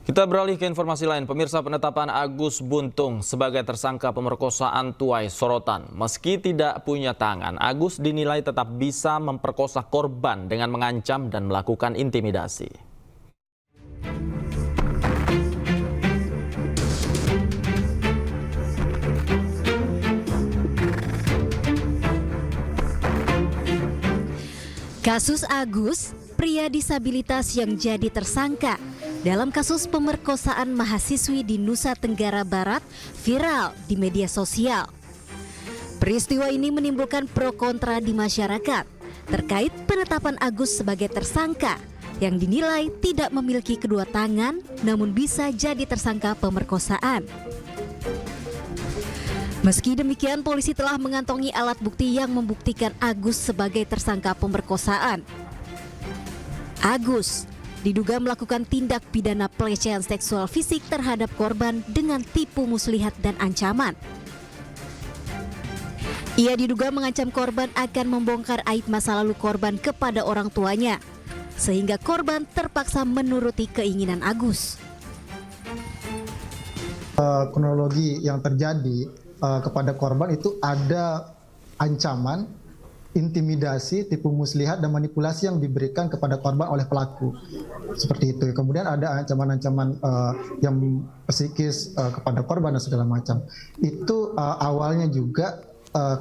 Kita beralih ke informasi lain. Pemirsa, penetapan Agus Buntung sebagai tersangka pemerkosaan tuai sorotan. Meski tidak punya tangan, Agus dinilai tetap bisa memperkosa korban dengan mengancam dan melakukan intimidasi. Kasus Agus, pria disabilitas yang jadi tersangka dalam kasus pemerkosaan mahasiswi di Nusa Tenggara Barat, viral di media sosial. Peristiwa ini menimbulkan pro kontra di masyarakat terkait penetapan Agus sebagai tersangka yang dinilai tidak memiliki kedua tangan namun bisa jadi tersangka pemerkosaan. Meski demikian, polisi telah mengantongi alat bukti yang membuktikan Agus sebagai tersangka pemerkosaan. Agus diduga melakukan tindak pidana pelecehan seksual fisik terhadap korban dengan tipu muslihat dan ancaman. Ia diduga mengancam korban akan membongkar aib masa lalu korban kepada orang tuanya, sehingga korban terpaksa menuruti keinginan Agus. Kronologi yang terjadi kepada korban itu ada ancaman, intimidasi, tipu muslihat, dan manipulasi yang diberikan kepada korban oleh pelaku. Seperti itu. Kemudian ada ancaman-ancaman yang psikis kepada korban dan segala macam. Itu awalnya juga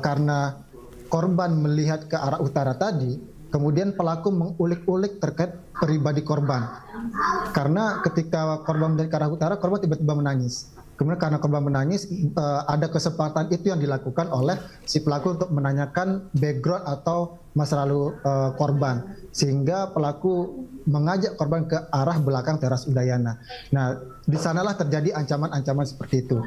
karena korban melihat ke arah utara tadi, kemudian pelaku mengulik-ulik terkait pribadi korban. Karena ketika korban melihat ke arah utara, korban tiba-tiba menangis. Kemudian karena korban menangis, ada kesempatan itu yang dilakukan oleh si pelaku untuk menanyakan background atau masa lalu korban. Sehingga pelaku mengajak korban ke arah belakang teras Udayana. Nah, di sanalah terjadi ancaman-ancaman seperti itu.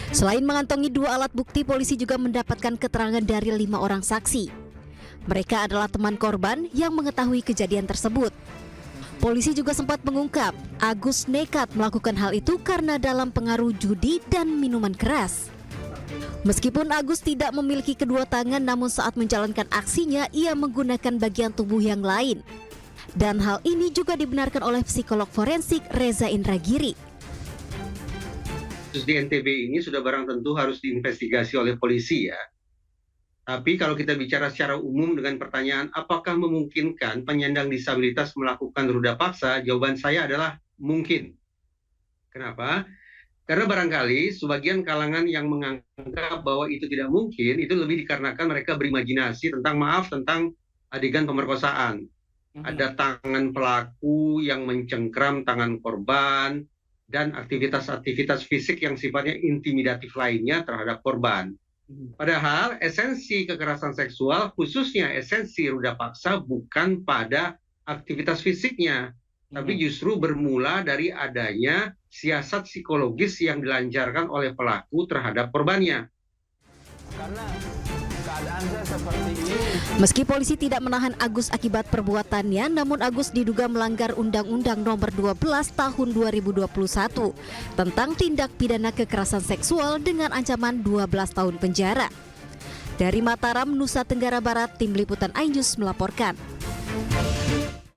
Selain mengantongi 2 alat bukti, polisi juga mendapatkan keterangan dari 5 orang saksi. Mereka adalah teman korban yang mengetahui kejadian tersebut. Polisi juga sempat mengungkap Agus nekat melakukan hal itu karena dalam pengaruh judi dan minuman keras. Meskipun Agus tidak memiliki kedua tangan, namun saat menjalankan aksinya ia menggunakan bagian tubuh yang lain. Dan hal ini juga dibenarkan oleh psikolog forensik Reza Indragiri. Kasus di NTB ini sudah barang tentu harus diinvestigasi oleh polisi ya. Tapi kalau kita bicara secara umum dengan pertanyaan apakah memungkinkan penyandang disabilitas melakukan ruda paksa, jawaban saya adalah mungkin. Kenapa? Karena barangkali sebagian kalangan yang menganggap bahwa itu tidak mungkin, itu lebih dikarenakan mereka berimajinasi tentang adegan pemerkosaan. Ada tangan pelaku yang mencengkram tangan korban, dan aktivitas-aktivitas fisik yang sifatnya intimidatif lainnya terhadap korban. Padahal esensi kekerasan seksual, khususnya esensi ruda paksa, bukan pada aktivitas fisiknya, tapi justru bermula dari adanya siasat psikologis yang dilancarkan oleh pelaku terhadap korbannya. Karena keadaannya seperti ini. Meski polisi tidak menahan Agus akibat perbuatannya, namun Agus diduga melanggar Undang-Undang Nomor 12 Tahun 2021 tentang tindak pidana kekerasan seksual dengan ancaman 12 tahun penjara. Dari Mataram, Nusa Tenggara Barat, Tim Liputan iNews melaporkan.